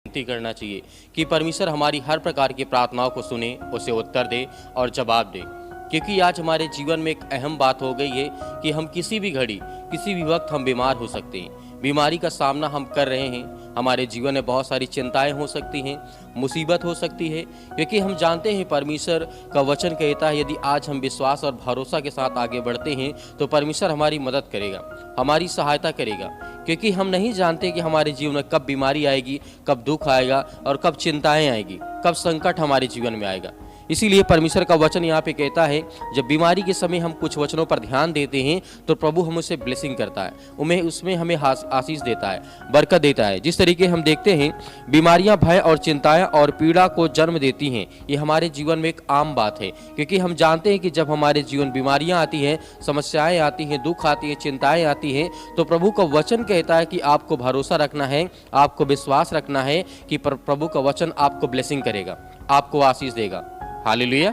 विनती करना चाहिए कि परमेश्वर हमारी हर प्रकार की प्रार्थनाओं को सुने, उसे उत्तर दे और जवाब दे। क्योंकि आज हमारे जीवन में एक अहम बात हो गई है कि हम किसी भी घड़ी, किसी भी वक्त हम बीमार हो सकते हैं। बीमारी का सामना हम कर रहे हैं। हमारे जीवन में बहुत सारी चिंताएं हो सकती हैं, मुसीबत हो सकती है, क्योंकि हम जानते हैं परमेश्वर का वचन कहता है यदि आज हम विश्वास और भरोसा के साथ आगे बढ़ते हैं तो परमेश्वर हमारी मदद करेगा, हमारी सहायता करेगा। क्योंकि हम नहीं जानते कि हमारे जीवन में कब बीमारी आएगी, कब दुख आएगा और कब चिंताएं आएगी, कब संकट हमारे जीवन में आएगा। इसीलिए परमेश्वर का वचन यहाँ पे कहता है जब बीमारी के समय हम कुछ वचनों पर ध्यान देते हैं तो प्रभु हमें उसे ब्लेसिंग करता है, उसमें हमें आशीष देता है, बरकत देता है। जिस तरीके हम देखते हैं बीमारियां भय और चिंताएं और पीड़ा को जन्म देती हैं, ये हमारे जीवन में एक आम बात है। क्योंकि हम जानते हैं कि जब हमारे जीवन बीमारियां आती हैं, समस्याएं आती हैं, दुख आती है, चिंताएं आती हैं, तो प्रभु का वचन कहता है कि आपको भरोसा रखना है, आपको विश्वास रखना है कि प्रभु का वचन आपको ब्लेसिंग करेगा, आपको आशीष देगा। हालेलुया,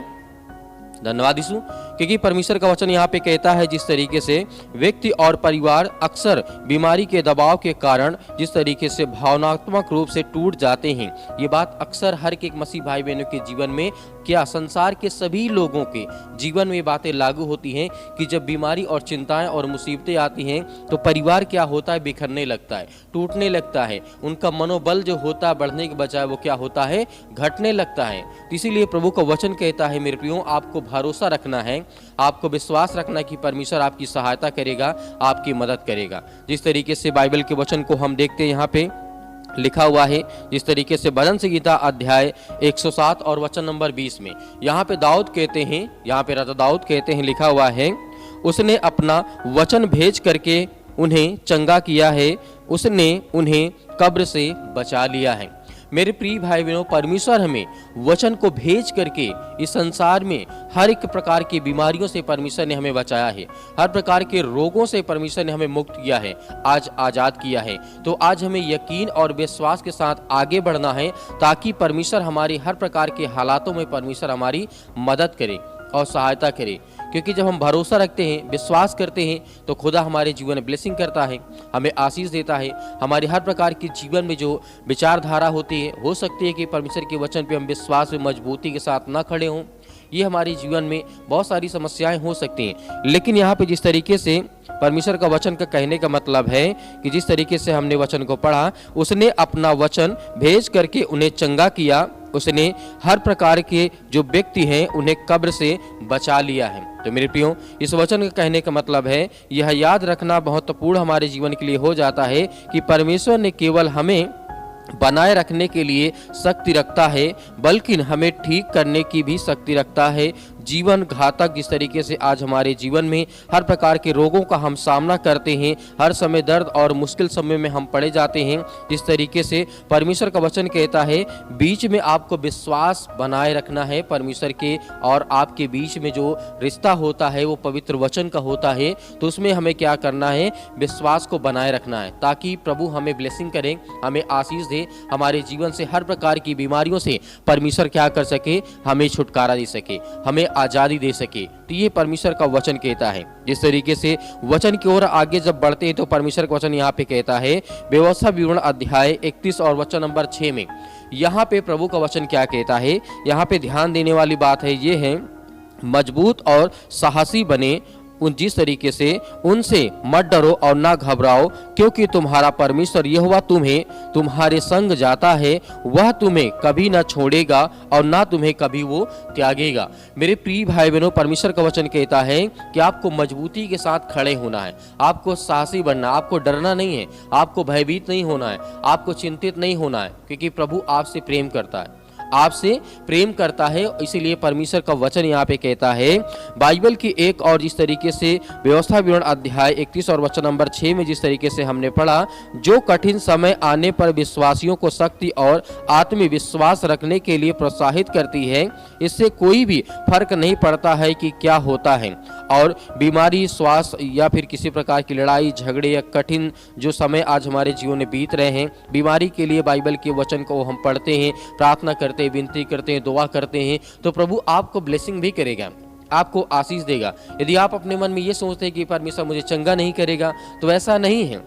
धन्यवाद यीशु। क्योंकि परमेश्वर का वचन यहाँ पे कहता है जिस तरीके से व्यक्ति और परिवार अक्सर बीमारी के दबाव के कारण जिस तरीके से भावनात्मक रूप से टूट जाते हैं, ये बात अक्सर हर एक मसीह भाई बहनों के जीवन में, क्या संसार के सभी लोगों के जीवन में बातें लागू होती हैं कि जब बीमारी और चिंताएं और मुसीबतें आती हैं तो परिवार क्या होता है, बिखरने लगता है, टूटने लगता है। उनका मनोबल जो होता है बढ़ने के बजाय वो क्या होता है, घटने लगता है। तो इसीलिए प्रभु का वचन कहता है मेरे प्रियो, आपको भरोसा रखना है, आपको विश्वास रखना कि परमेश्वर आपकी सहायता करेगा, आपकी मदद करेगा। जिस तरीके से बाइबल के वचन को हम देखते हैं यहाँ पे लिखा हुआ है, जिस तरीके से भजन संहिता अध्याय 107 और वचन नंबर 20 में यहाँ पे दाऊद कहते हैं, यहाँ पे राजा दाऊद कहते हैं, लिखा हुआ है उसने अपना वचन भेज करके उन्हें चंगा किया है, उसने उन्हें कब्र से बचा लिया है। मेरे प्रिय भाई बहनों, परमेश्वर हमें वचन को भेज करके इस संसार में हर एक प्रकार की बीमारियों से परमेश्वर ने हमें बचाया है, हर प्रकार के रोगों से परमेश्वर ने हमें मुक्त किया है, आज आज़ाद किया है। तो आज हमें यकीन और विश्वास के साथ आगे बढ़ना है ताकि परमेश्वर हमारी हर प्रकार के हालातों में परमेश्वर हमारी मदद करे और सहायता करे। क्योंकि जब हम भरोसा रखते हैं, विश्वास करते हैं तो खुदा हमारे जीवन में ब्लेसिंग करता है, हमें आशीष देता है। हमारी हर प्रकार की जीवन में जो विचारधारा होती है, हो सकती है कि परमेश्वर के वचन पे हम विश्वास में मजबूती के साथ ना खड़े हों, ये हमारे जीवन में बहुत सारी समस्याएं हो सकती हैं। लेकिन यहाँ पे जिस तरीके से परमेश्वर का वचन का कहने का मतलब है कि जिस तरीके से हमने वचन को पढ़ा, उसने अपना वचन भेज करके उन्हें चंगा किया, उसने हर प्रकार के जो व्यक्ति हैं उन्हें कब्र से बचा लिया है। तो मेरे प्रियो, इस वचन का कहने का मतलब है, यह याद रखना महत्वपूर्ण हमारे जीवन के लिए हो जाता है कि परमेश्वर ने केवल हमें बनाए रखने के लिए शक्ति रखता है, बल्कि हमें ठीक करने की भी शक्ति रखता है। जीवन घातक जिस तरीके से आज हमारे जीवन में हर प्रकार के रोगों का हम सामना करते हैं, हर समय दर्द और मुश्किल समय में हम पड़े जाते हैं, जिस तरीके से परमेश्वर का वचन कहता है बीच में आपको विश्वास बनाए रखना है परमेश्वर के और आपके बीच में जो रिश्ता होता है वो पवित्र वचन का होता है। तो उसमें हमें क्या करना है, विश्वास को बनाए रखना है ताकि प्रभु हमें ब्लेसिंग करें, हमें आशीष दे, हमारे जीवन से हर प्रकार की बीमारियों से परमेश्वर क्या कर सके, हमें छुटकारा दे सके, हमें आजादी दे सके। तो ये परमेश्वर का वचन कहता है। जिस तरीके से वचन की ओर आगे जब बढ़ते हैं तो परमेश्वर का वचन यहाँ पे कहता है व्यवस्था विवरण अध्याय 31 और वचन नंबर 6 में, यहाँ पे प्रभु का वचन क्या कहता है, यहाँ पे ध्यान देने वाली बात है ये है, मजबूत और साहसी बने, जिस तरीके से उनसे मत डरो और ना घबराओ, क्योंकि तुम्हारा परमेश्वर यहोवा तुम्हें तुम्हारे संग जाता है, वह तुम्हें कभी ना छोड़ेगा और ना तुम्हें कभी वो त्यागेगा। मेरे प्रिय भाई बहनों, परमेश्वर का वचन कहता है कि आपको मजबूती के साथ खड़े होना है, आपको साहसी बनना, आपको डरना नहीं है, आपको भयभीत नहीं होना है, आपको चिंतित नहीं होना है, क्योंकि प्रभु आपसे प्रेम करता है, आपसे प्रेम करता है। इसीलिए परमेश्वर का वचन यहाँ पे कहता है बाइबल की एक और जिस तरीके से व्यवस्था विवरण अध्याय 31 और वचन नंबर 6 में जिस तरीके से हमने पढ़ा, जो कठिन समय आने पर विश्वासियों को शक्ति और आत्मविश्वास रखने के लिए प्रोत्साहित करती है। इससे कोई भी फर्क नहीं पड़ता है कि क्या होता है और बीमारी, स्वास्थ्य या फिर किसी प्रकार की लड़ाई झगड़े या कठिन जो समय आज हमारे जीवन में बीत रहे हैं, बीमारी के लिए बाइबल के वचन को हम पढ़ते हैं, प्रार्थना करते हैं, विनती करते हैं, दुआ करते हैं, तो प्रभु आपको ब्लेसिंग भी करेगा, आपको आशीष देगा। यदि आप अपने मन में ये सोचते हैं कि परमेश्वर मुझे चंगा नहीं करेगा, तो ऐसा नहीं है।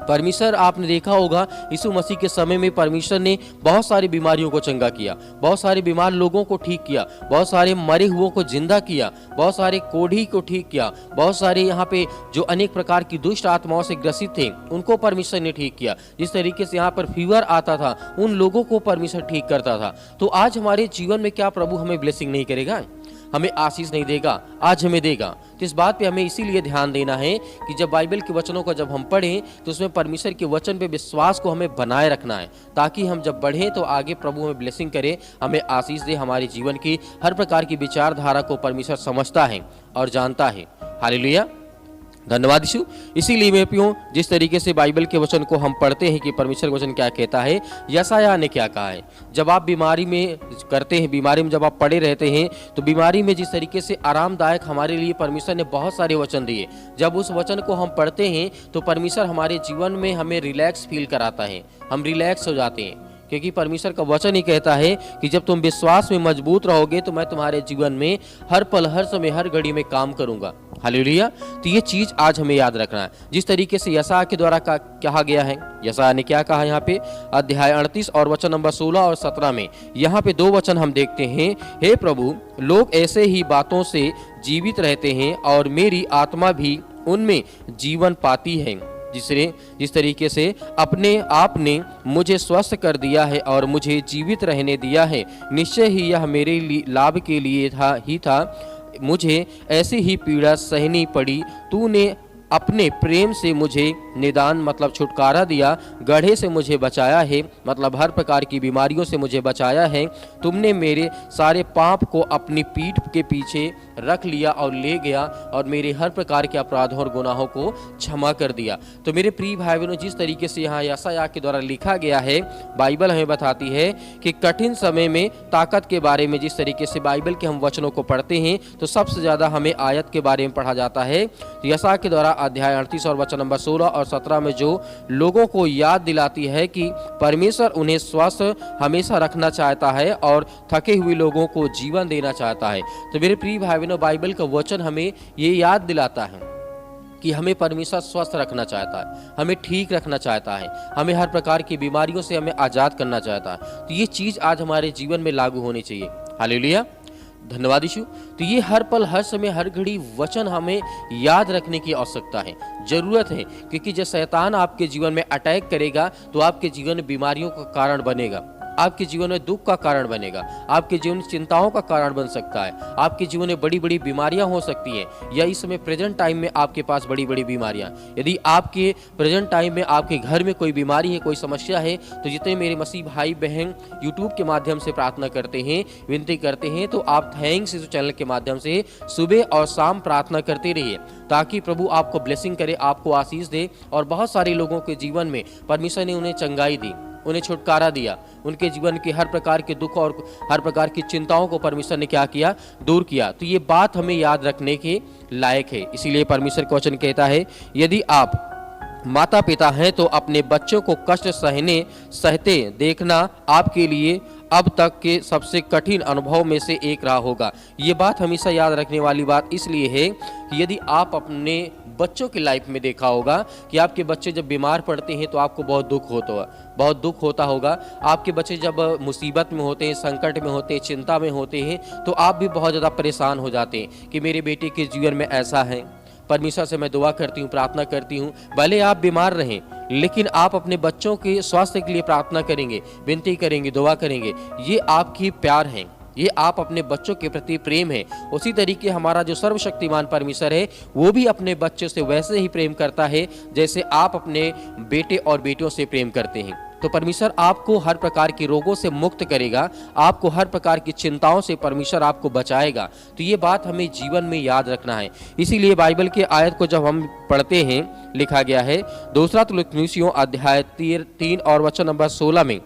परमेश्वर, आपने देखा होगा यीशु मसीह के समय में परमेश्वर ने बहुत सारी बीमारियों को चंगा किया, बहुत सारे बीमार लोगों को ठीक किया, बहुत सारे मरे हुओं को जिंदा किया, बहुत सारे कोढ़ी को ठीक किया, बहुत सारे यहाँ पे जो अनेक प्रकार की दुष्ट आत्माओं से ग्रसित थे उनको परमेश्वर ने ठीक किया। जिस तरीके से यहाँ पर फीवर आता था उन लोगों को परमेश्वर ठीक करता था। तो आज हमारे जीवन में क्या प्रभु हमें ब्लेसिंग नहीं करेगा, हमें आशीष नहीं देगा? आज हमें देगा। तो इस बात पे हमें इसीलिए ध्यान देना है कि जब बाइबल के वचनों को जब हम पढ़ें तो उसमें परमेश्वर के वचन पे विश्वास को हमें बनाए रखना है, ताकि हम जब बढ़ें तो आगे प्रभु हमें ब्लेसिंग करे, हमें आशीष दे। हमारे जीवन की हर प्रकार की विचारधारा को परमेश्वर समझता है और जानता है। हालेलुया, धन्यवाद यीशु। इसीलिए मैं प्रियो, जिस तरीके से बाइबल के वचन को हम पढ़ते हैं कि परमेश्वर वचन क्या कहता है, यशायाह ने क्या कहा है। जब आप बीमारी में करते हैं, बीमारी में जब आप पड़े रहते हैं, तो बीमारी में जिस तरीके से आरामदायक हमारे लिए परमेश्वर ने बहुत सारे वचन दिए, जब उस वचन को हम पढ़ते हैं तो परमेश्वर हमारे जीवन में हमें रिलैक्स फील कराता है, हम रिलैक्स हो जाते हैं। क्योंकि परमेश्वर का वचन ही कहता है कि जब तुम विश्वास में मजबूत रहोगे तो मैं तुम्हारे जीवन में हर पल, हर समय, हर घड़ी में काम करूंगा। हालेलुया। तो ये चीज आज हमें याद रखना है। जिस तरीके से यशायाह के द्वारा कहा गया है, यशायाह ने क्या कहा यहाँ पे, अध्याय 38 और वचन नंबर 16 और 17 में यहाँ पे 2 वचन हम देखते हैं। हे प्रभु, लोग ऐसे ही बातों से जीवित रहते हैं और मेरी आत्मा भी उनमें जीवन पाती है। जिस तरीके से अपने आप ने मुझे स्वस्थ कर दिया है और मुझे जीवित रहने दिया है, निश्चय ही यह मेरे लाभ के लिए था। मुझे ऐसी ही पीड़ा सहनी पड़ी। तूने अपने प्रेम से मुझे निदान मतलब छुटकारा दिया, गड्ढे से मुझे बचाया है मतलब हर प्रकार की बीमारियों से मुझे बचाया है। तुमने मेरे सारे पाप को अपनी पीठ के पीछे रख लिया और ले गया और मेरे हर प्रकार के अपराधों और गुनाहों को क्षमा कर दिया। तो मेरे प्रिय भाई बहनों, जिस तरीके से यहाँ यशायाह के द्वारा लिखा गया है, बाइबल हमें बताती है कि कठिन समय में ताकत के बारे में जिस तरीके से बाइबल के हम वचनों को पढ़ते हैं तो सबसे ज़्यादा हमें आयत के बारे में पढ़ा जाता है। तो यशायाह के द्वारा अध्याय 38 और वचन नंबर 16 और 17 में जो लोगों को याद दिलाती है कि परमेश्वर उन्हें स्वस्थ हमेशा रखना चाहता है और थके हुए लोगों को जीवन देना चाहता है। तो मेरे प्रिय भाई बहनों, बाइबल का वचन हमें ये याद दिलाता है कि हमें परमेश्वर स्वस्थ रखना चाहता है, हमें ठीक रखना चाहता है, हमें हर प्रकार की बीमारियों से हमें आज़ाद करना चाहता है। तो ये चीज़ आज हमारे जीवन में लागू होनी चाहिए। हालेलुया, धन्यवाद यीशु। तो ये हर पल, हर समय, हर घड़ी वचन हमें याद रखने की आवश्यकता है, जरूरत है। क्योंकि जब शैतान आपके जीवन में अटैक करेगा तो आपके जीवन में बीमारियों का कारण बनेगा, आपके जीवन में दुख का कारण बनेगा, आपके जीवन में चिंताओं का कारण बन सकता है, आपके जीवन में बड़ी बड़ी बीमारियां हो सकती हैं। या इस समय प्रेजेंट टाइम में आपके पास बड़ी बड़ी बीमारियां, यदि आपके प्रेजेंट टाइम में आपके घर में कोई बीमारी है, कोई समस्या है, तो जितने मेरे मसीह भाई बहन यूट्यूब के माध्यम से प्रार्थना करते हैं, विनती करते हैं, तो आप थैंक्स इस चैनल के माध्यम से सुबह और शाम प्रार्थना करते रहिए, ताकि प्रभु आपको ब्लेसिंग करे, आपको आशीष दे। और बहुत सारे लोगों के जीवन में परमेश्वर ने उन्हें चंगाई दी, उन्हें छुटकारा दिया, उनके जीवन के हर प्रकार के दुख और हर प्रकार की चिंताओं को परमेश्वर ने क्या किया, दूर किया। तो ये बात हमें याद रखने के लायक है। इसीलिए परमेश्वर का वचन कहता है, यदि आप माता पिता हैं तो अपने बच्चों को कष्ट सहते देखना आपके लिए अब तक के सबसे कठिन अनुभव में से एक रहा होगा। ये बात हमेशा याद रखने वाली बात इसलिए है कि यदि आप अपने बच्चों की लाइफ में देखा होगा कि आपके बच्चे जब बीमार पड़ते हैं तो आपको बहुत दुख होता होगा। आपके बच्चे जब मुसीबत में होते हैं, संकट में होते हैं, चिंता में होते हैं, तो आप भी बहुत ज़्यादा परेशान हो जाते हैं कि मेरे बेटे के जीवन में ऐसा है। परमेश्वर से मैं दुआ करती हूँ, प्रार्थना करती हूँ, भले आप बीमार रहें लेकिन आप अपने बच्चों के स्वास्थ्य के लिए प्रार्थना करेंगे, विनती करेंगे, दुआ करेंगे। ये आपकी प्यार है, ये आप अपने बच्चों के प्रति प्रेम है। उसी तरीके हमारा जो सर्वशक्तिमान परमेश्वर है वो भी अपने बच्चों से वैसे ही प्रेम करता है जैसे आप अपने बेटे और बेटियों से प्रेम करते हैं। तो परमेश्वर आपको हर प्रकार के रोगों से मुक्त करेगा, आपको हर प्रकार की चिंताओं से परमेश्वर आपको बचाएगा। तो ये बात हमें जीवन में याद रखना है। इसीलिए बाइबल के आयत को जब हम पढ़ते हैं, लिखा गया है 2 तिमुथियुस अध्याय 3 और वचन नंबर 16 में,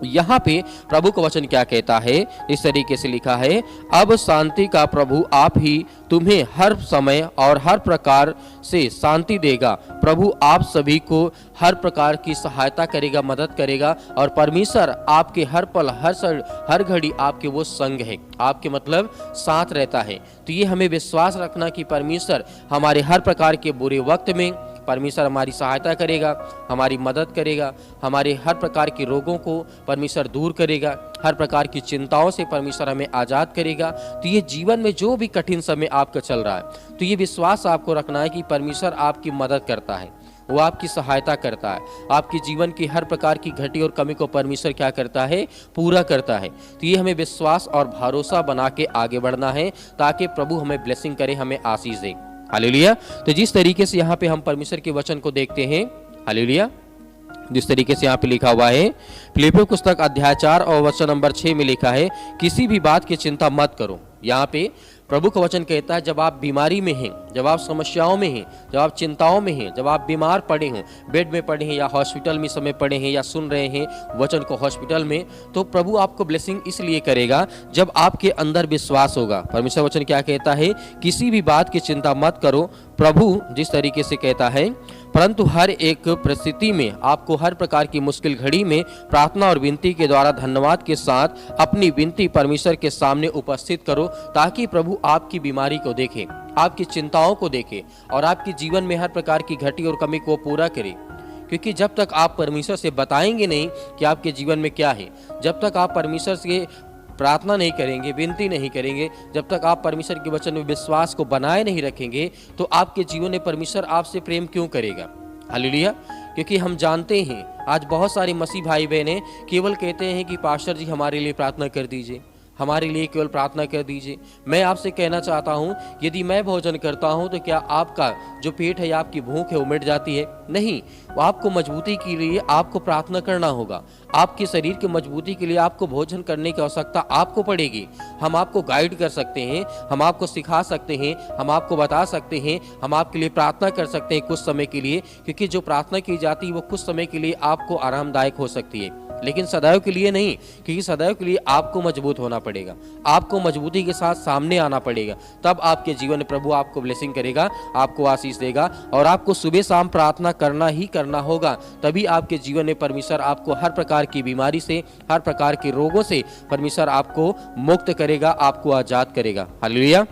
यहाँ पे प्रभु का वचन क्या कहता है, इस तरीके से लिखा है, अब शांति का प्रभु आप ही तुम्हें हर समय और हर प्रकार से शांति देगा। प्रभु आप सभी को हर प्रकार की सहायता करेगा, मदद करेगा, और परमेश्वर आपके हर पल, हर घड़ी आपके वो संग है, आपके मतलब साथ रहता है। तो ये हमें विश्वास रखना कि परमेश्वर हमारे हर प्रकार के बुरे वक्त में, परमेश्वर हमारी सहायता करेगा, हमारी मदद करेगा, हमारे हर प्रकार के रोगों को परमेश्वर दूर करेगा, हर प्रकार की चिंताओं से परमेश्वर हमें आज़ाद करेगा। तो ये जीवन में जो भी कठिन समय आपका चल रहा है, तो ये विश्वास आपको रखना है कि परमेश्वर आपकी मदद करता है, वो आपकी सहायता करता है, आपके जीवन की हर प्रकार की घटी और कमी को परमेश्वर क्या करता है, पूरा करता है। तो ये हमें विश्वास और भरोसा बना के आगे बढ़ना है ताकि प्रभु हमें ब्लेसिंग करे, हमें आशीष दे। हालेलुया। तो जिस तरीके से यहाँ पे हम परमेश्वर के वचन को देखते हैं, हालेलुया, जिस तरीके से यहाँ पे लिखा हुआ है, फिलिप्पियों पुस्तक अध्याय 4 और वचन नंबर 6 में लिखा है, किसी भी बात की चिंता मत करो। यहाँ पे प्रभु का वचन कहता है, जब आप बीमारी में हैं, जब आप समस्याओं में हैं, जब आप चिंताओं में हैं, जब आप बीमार पड़े हों, बेड में पड़े हैं या हॉस्पिटल में समय पड़े हैं या सुन रहे हैं वचन को हॉस्पिटल में, तो प्रभु आपको ब्लेसिंग इसलिए करेगा जब आपके अंदर विश्वास होगा। परमेश्वर वचन क्या कहता है, किसी भी बात की चिंता मत करो। प्रभु जिस तरीके से कहता है, परंतु हर एक परिस्थिति में आपको हर प्रकार की मुश्किल घड़ी में प्रार्थना और विनती के द्वारा धन्यवाद के साथ अपनी विनती परमेश्वर के सामने उपस्थित करो, ताकि प्रभु आपकी बीमारी को देखे, आपकी चिंताओं को देखे और आपके जीवन में हर प्रकार की घटी और कमी को पूरा करे। क्योंकि जब तक आप परमेश्वर से बताएंगे नहीं कि आपके जीवन में क्या है, जब तक आप परमेश्वर से प्रार्थना नहीं करेंगे, विनती नहीं करेंगे, जब तक आप परमेश्वर के वचन में विश्वास को बनाए नहीं रखेंगे, तो आपके जीवन में परमेश्वर आपसे प्रेम क्यों करेगा। हालेलुया। क्योंकि हम जानते हैं आज बहुत सारे मसीह भाई बहनें केवल कहते हैं कि पास्टर जी हमारे लिए प्रार्थना कर दीजिए, हमारे लिए केवल प्रार्थना कर दीजिए। मैं आपसे कहना चाहता हूं, यदि मैं भोजन करता हूं तो क्या आपका जो पेट है या आपकी भूख है वो मिट जाती है? नहीं। वो आपको मजबूती के लिए आपको प्रार्थना करना होगा। आपके शरीर की मजबूती के लिए आपको भोजन करने की आवश्यकता आपको पड़ेगी। हम आपको गाइड कर सकते हैं, हम आपको सिखा सकते हैं, हम आपको बता सकते हैं, हम आपके लिए प्रार्थना कर सकते हैं कुछ समय के लिए, क्योंकि जो प्रार्थना की जाती है वो कुछ समय के लिए आपको आरामदायक हो सकती है, लेकिन सदैव के लिए नहीं। क्योंकि सदैव के लिए आपको मजबूत होना पड़ेगा, आपको मजबूती के साथ सामने आना पड़ेगा, तब आपके जीवन में प्रभु आपको ब्लेसिंग करेगा, आपको आशीष देगा। और आपको सुबह शाम प्रार्थना करना ही करना होगा, तभी आपके जीवन में परमेश्वर आपको हर प्रकार की बीमारी से, हर प्रकार के रोगों से परमेश्वर आपको मुक्त करेगा, आपको आजाद करेगा। हालेलुया,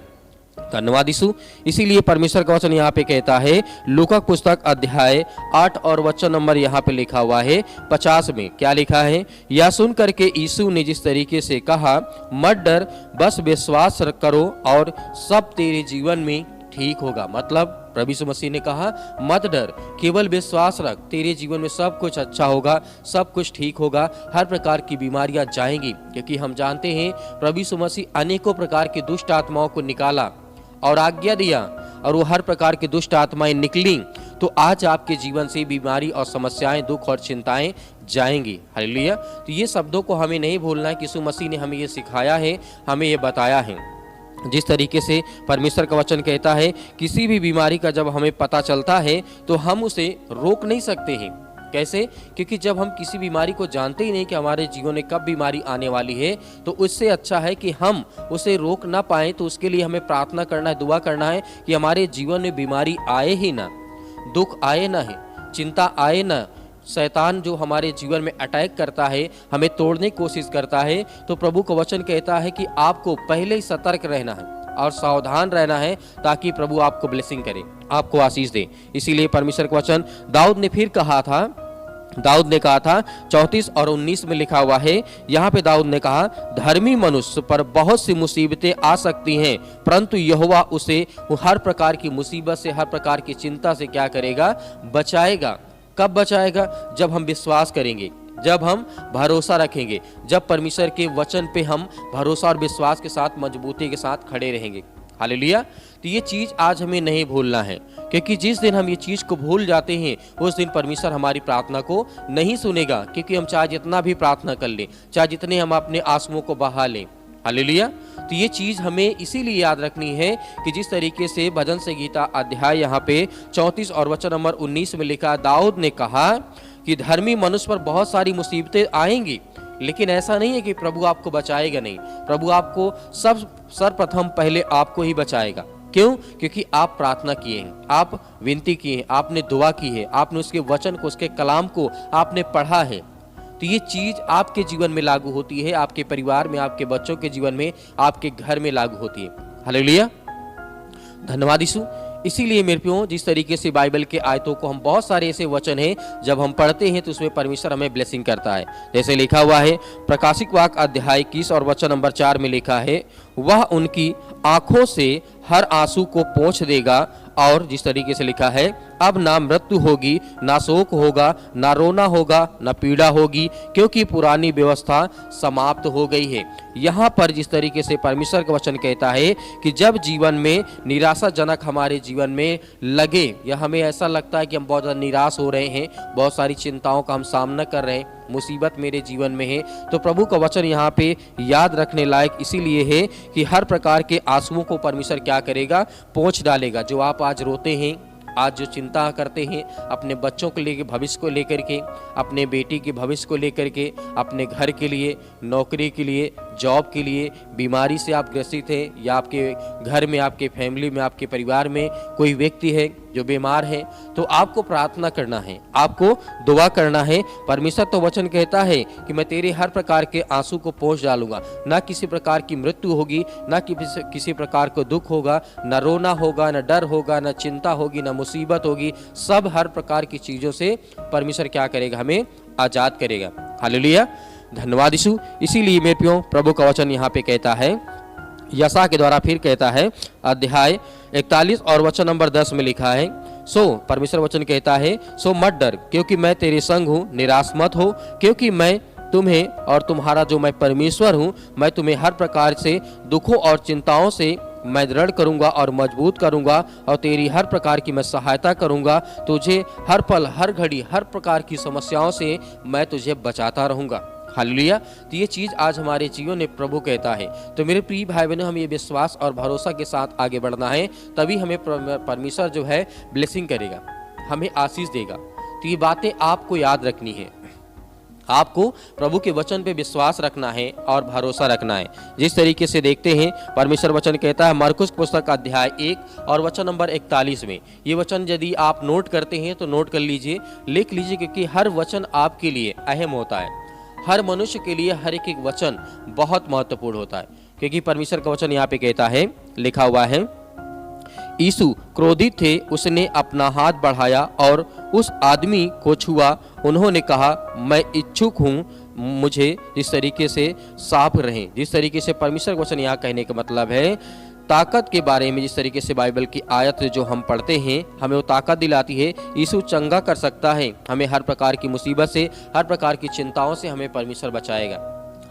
धन्यवाद यीशु। इसीलिए परमेश्वर का वचन यहाँ पे कहता है, लूका पुस्तक अध्याय 8 और वचन नंबर यहाँ पे लिखा हुआ है 50 में, क्या लिखा है, यह सुन करके यीशु ने जिस तरीके से कहा, मत डर, बस विश्वास करो और सब तेरे जीवन में ठीक होगा। मतलब प्रभु यीशु मसीह ने कहा, मत डर, केवल विश्वास रख, तेरे जीवन में सब कुछ अच्छा होगा, सब कुछ ठीक होगा, हर प्रकार की बीमारियां जाएंगी। क्योंकि हम जानते हैं प्रभु यीशु मसीह अनेकों प्रकार की दुष्ट आत्माओं को निकाला और आज्ञा दिया, और वो हर प्रकार की दुष्ट आत्माएं निकली। तो आज आपके जीवन से बीमारी और समस्याएं, दुख और चिंताएं जाएंगी। हालेलुया। तो ये शब्दों को हमें नहीं भूलना है कि यीशु मसीह ने हमें ये सिखाया है, हमें ये बताया है। जिस तरीके से परमेश्वर का वचन कहता है, किसी भी बीमारी का जब हमें पता चलता है तो हम उसे रोक नहीं सकते हैं। कैसे? क्योंकि जब हम किसी बीमारी को जानते ही नहीं कि हमारे जीवन में कब बीमारी आने वाली है, तो उससे अच्छा है कि हम उसे रोक ना पाएं। तो उसके लिए हमें प्रार्थना करना है, दुआ करना है कि हमारे जीवन में बीमारी आए ही ना, दुख आए ना है, चिंता आए ना। शैतान जो हमारे जीवन में अटैक करता है, हमें तोड़ने की कोशिश करता है, तो प्रभु का वचन कहता है कि आपको पहले ही सतर्क रहना है और सावधान रहना है, ताकि प्रभु आपको ब्लेसिंग करे, आपको आशीष दे। इसीलिए परमेश्वर का वचन दाऊद ने फिर कहा था, दाऊद ने कहा था 34 और 19 में लिखा हुआ है, यहाँ पे दाऊद ने कहा, धर्मी मनुष्य पर बहुत सी मुसीबतें आ सकती हैं, परंतु यहोवा उसे हर प्रकार की मुसीबत से, हर प्रकार की चिंता से क्या करेगा? बचाएगा। कब बचाएगा? जब हम विश्वास करेंगे, जब हम भरोसा रखेंगे, जब परमेश्वर के वचन पे हम भरोसा और विश्वास के साथ, मजबूती के साथ खड़े रहेंगे। हालेलुया। तो ये चीज़ आज हमें नहीं भूलना है, क्योंकि जिस दिन हम ये चीज़ को भूल जाते हैं, उस दिन परमेश्वर हमारी प्रार्थना को नहीं सुनेगा। क्योंकि हम चाहे जितना भी प्रार्थना कर लें, चाहे जितने हम अपने आंसुओं को बहा लें, हालेलुया। तो ये चीज़ हमें इसीलिए याद रखनी है कि जिस तरीके से भजन संगीता अध्याय यहाँ पे 34 और वचन नंबर 19 में लिखा, दाऊद ने कहा कि धर्मी मनुष्य पर बहुत सारी मुसीबतें आएंगी, लेकिन ऐसा नहीं है कि प्रभु आपको बचाएगा नहीं। प्रभु आपको सर्वप्रथम पहले आपको ही बचाएगा। क्यों? क्योंकि आप प्रार्थना किए हैं, आप विनती किए हैं, आपने दुआ की है, आपने उसके वचन को, उसके कलाम को आपने पढ़ा है। तो ये चीज़ आपके जीवन में लागू होती है, आपके परिवार में, आपके बच्चों के जीवन में, आपके घर में लागू होती है। हालेलुया, धन्यवाद यीशु। इसीलिए मेरे प्रियो, जिस तरीके से बाइबल के आयतों को हम बहुत सारे ऐसे वचन हैं जब हम पढ़ते हैं तो उसमें परमेश्वर हमें ब्लेसिंग करता है। जैसे लिखा हुआ है प्रकाशिक वाक्य अध्याय 21 और वचन नंबर 4 में लिखा है, वह उनकी आंखों से हर आंसू को पोंछ देगा। और जिस तरीके से लिखा है, अब ना मृत्यु होगी, ना शोक होगा, ना रोना होगा, ना पीड़ा होगी, क्योंकि पुरानी व्यवस्था समाप्त हो गई है। यहाँ पर जिस तरीके से परमेश्वर का वचन कहता है कि जब जीवन में निराशाजनक हमारे जीवन में लगे या हमें ऐसा लगता है कि हम बहुत ज़्यादा निराश हो रहे हैं, बहुत सारी चिंताओं का हम सामना कर रहे हैं, मुसीबत मेरे जीवन में है, तो प्रभु का वचन यहाँ पे याद रखने लायक इसीलिए है कि हर प्रकार के आंसुओं को परमेश्वर क्या करेगा, पोंछ डालेगा। जो आप आज रोते हैं, आज जो चिंता करते हैं अपने बच्चों को लेकर, भविष्य को लेकर के, अपने बेटी के भविष्य को लेकर के, अपने घर के लिए, नौकरी के लिए, जॉब के लिए, बीमारी से आप ग्रसित हैं या आपके घर में, आपके फैमिली में, आपके परिवार में कोई व्यक्ति है जो बीमार है, तो आपको प्रार्थना करना है, आपको दुआ करना है। परमेश्वर तो वचन कहता है कि मैं तेरे हर प्रकार के आंसू को पोंछ डालूंगा, ना किसी प्रकार की मृत्यु होगी, ना किसी प्रकार को दुख होगा, ना रोना होगा, ना डर होगा, ना चिंता होगी, ना मुसीबत होगी। सब हर प्रकार की चीज़ों से परमेश्वर क्या करेगा, हमें आज़ाद करेगा। हालेलुया, धन्यवाद यीशु। इसीलिए मेरे प्रियो, प्रभु का वचन यहाँ पे कहता है, यशा के द्वारा फिर कहता है, अध्याय 41 और वचन नंबर 10 में लिखा है, सो परमेश्वर वचन कहता है, सो मत डर, क्योंकि मैं तेरे संग हूँ, निराश मत हो, क्योंकि मैं तुम्हें और तुम्हारा जो मैं परमेश्वर हूँ, मैं तुम्हें हर प्रकार से दुखों और चिंताओं से मैं दृढ़ करूंगा और मजबूत करूंगा, और तेरी हर प्रकार की मैं सहायता करूंगा। तुझे हर पल, हर घड़ी, हर प्रकार की समस्याओं से मैं तुझे बचाता रहूंगा। हालेलुया। तो ये चीज़ आज हमारे जीवन में प्रभु कहता है। तो मेरे प्रिय भाई बहनों, हम ये विश्वास और भरोसा के साथ आगे बढ़ना है, तभी हमें परमेश्वर जो है ब्लेसिंग करेगा, हमें आशीष देगा। तो ये बातें आपको याद रखनी है, आपको प्रभु के वचन पे विश्वास रखना है और भरोसा रखना है। जिस तरीके से देखते हैं, परमेश्वर वचन कहता है मरकुस पुस्तक अध्याय 1 और वचन नंबर 41 में, ये वचन यदि आप नोट करते हैं तो नोट कर लीजिए, लिख लीजिए, क्योंकि हर वचन आपके लिए अहम होता है। हर मनुष्य के लिए हर एक वचन बहुत महत्वपूर्ण होता है, क्योंकि परमेश्वर का वचन यहाँ पे कहता है, लिखा हुआ है, यीशु क्रोधित थे, उसने अपना हाथ बढ़ाया और उस आदमी को छुआ। उन्होंने कहा, मैं इच्छुक हूँ, मुझे जिस तरीके से साफ रहें। जिस तरीके से परमेश्वर का वचन यहाँ कहने का मतलब है, ताकत के बारे में, जिस तरीके से बाइबल की आयत जो हम पढ़ते हैं हमें वो ताकत दिलाती है। यीशु चंगा कर सकता है, हमें हर प्रकार की मुसीबत से, हर प्रकार की चिंताओं से हमें परमेश्वर बचाएगा।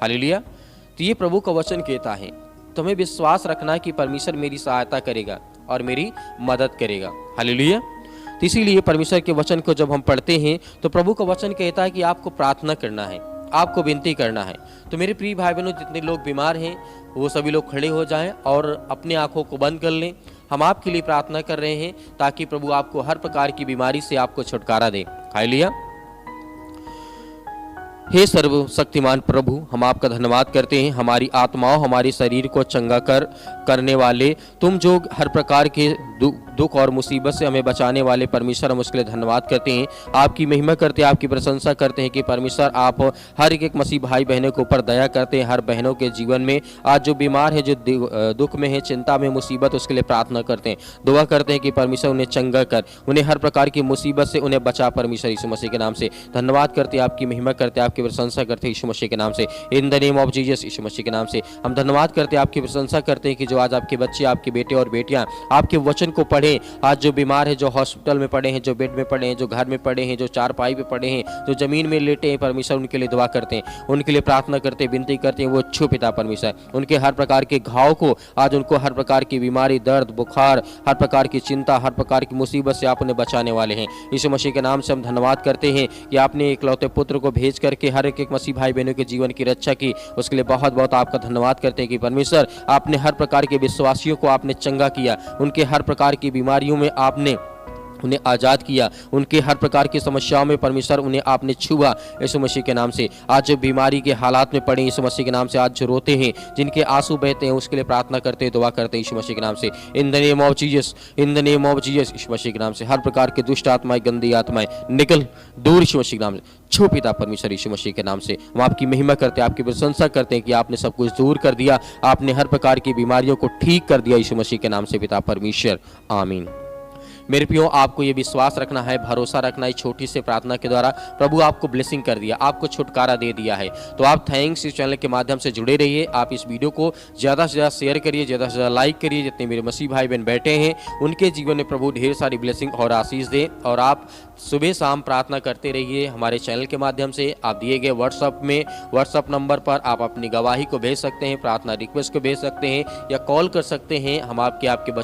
हालेलुया। तो ये प्रभु का वचन कहता है, तो हमें विश्वास रखना है कि परमेश्वर मेरी सहायता करेगा और मेरी मदद करेगा। हालेलुया। तो इसीलिए परमेश्वर के वचन को जब हम पढ़ते हैं तो प्रभु का वचन कहता है कि आपको प्रार्थना करना है, आपको विनती करना है। तो मेरे प्रिय भाई बहनों, जितने लोग बीमार हैं वो सभी लोग खड़े हो जाएं और अपनी आंखों को बंद कर लें। हम आपके लिए प्रार्थना कर रहे हैं ताकि प्रभु आपको हर प्रकार की बीमारी से आपको छुटकारा दे। हालेलुया। हे सर्वशक्तिमान प्रभु, हम आपका धन्यवाद करते हैं, हमारी आत्माओं, हमारे शरीर को चंगा करने वाले, तुम जो हर प्रकार के दुख और मुसीबत से हमें बचाने वाले परमेश्वर, हम उसके लिए धन्यवाद करते हैं, आपकी महिमा करते हैं, आपकी प्रशंसा करते हैं कि परमेश्वर आप हर एक मसीह भाई बहनों के ऊपर दया करते हैं। हर बहनों के जीवन में आज जो बीमार है, जो दुख में है, चिंता में, मुसीबत, उसके लिए प्रार्थना करते हैं, दुआ करते हैं कि परमेश्वर उन्हें चंगा कर, उन्हें हर प्रकार की मुसीबत से उन्हें बचा। परमेश्वर यीशु मसीह के नाम से धन्यवाद करते हैं, आपकी महिमा करते हैं, आपकी प्रशंसा करते हैं यीशु मसीह के नाम से, in the name of Jesus. Yeshu Masih के नाम से हम धन्यवाद करते हैं, आपकी प्रशंसा करते हैं कि जो आज आपके बच्चे, आपके बेटे और बेटियां आपके वचन को पढ़े। आज जो बीमार है, जो हॉस्पिटल में पड़े हैं, जो बेड में पड़े हैं, जो घर में पड़े हैं, जो चारपाई पे पड़े हैं, जो जमीन में लेटे हैं, परमेश्वर उनके लिए दुआ करते हैं, उनके लिए प्रार्थना करते हैं, विनती करते हैं। वो अच्छे पिता परमेश्वर उनके हर प्रकार के घाव को, आज उनको हर प्रकार की बीमारी, दर्द, बुखार, हर प्रकार की चिंता, हर प्रकार की मुसीबत से आप उन्हें बचाने वाले हैं। यीशु मसीह के नाम से हम धन्यवाद करते हैं कि आपने इकलौते पुत्र को भेज करके हर एक मसीह भाई बहनों के जीवन की रक्षा की। उसके लिए बहुत बहुत आपका धन्यवाद करते हैं कि परमेश्वर आपने हर प्रकार के विश्वासियों को आपने चंगा किया, उनके हर प्रकार की बीमारियों में आपने उन्हें आज़ाद किया, उनके हर प्रकार की समस्याओं में परमेश्वर उन्हें आपने छुआ। यीशु मसीह के नाम से आज जो बीमारी के हालात में पड़े, यीशु मसीह के नाम से आज जो रोते हैं, जिनके आंसू बहते हैं, उसके लिए प्रार्थना करते हैं, दुआ करते हैं यीशु मसीह के नाम से, in the name of Jesus, in the name of Jesus. Yeshu Masih के नाम से हर प्रकार के दुष्ट आत्माएं, गंदी आत्माएं निकल दूर यीशु मसीह के नाम से। छो पिता परमेश्वर यीशु मसीह के नाम से हम आपकी महिमा करते हैं, आपकी प्रशंसा करते हैं कि आपने सब कुछ दूर कर दिया, आपने हर प्रकार की बीमारियों को ठीक कर दिया यीशु मसीह के नाम से पिता परमेश्वर, आमीन। मेरे प्रियो, आपको ये विश्वास रखना है, भरोसा रखना है, छोटी सी प्रार्थना के द्वारा प्रभु आपको ब्लेसिंग कर दिया, आपको छुटकारा दे दिया है। तो आप थैंक्स इस चैनल के माध्यम से जुड़े रहिए। आप इस वीडियो को ज़्यादा से ज़्यादा शेयर करिए, ज़्यादा से ज़्यादा लाइक करिए। जितने मेरे मसीह भाई बहन बैठे हैं उनके जीवन में प्रभु ढेर सारी ब्लेसिंग और आशीष दे। और आप सुबह शाम प्रार्थना करते रहिए हमारे चैनल के माध्यम से। आप दिए गए व्हाट्सअप नंबर पर आप अपनी गवाही को भेज सकते हैं, प्रार्थना रिक्वेस्ट को भेज सकते हैं या कॉल कर सकते हैं। हम आपके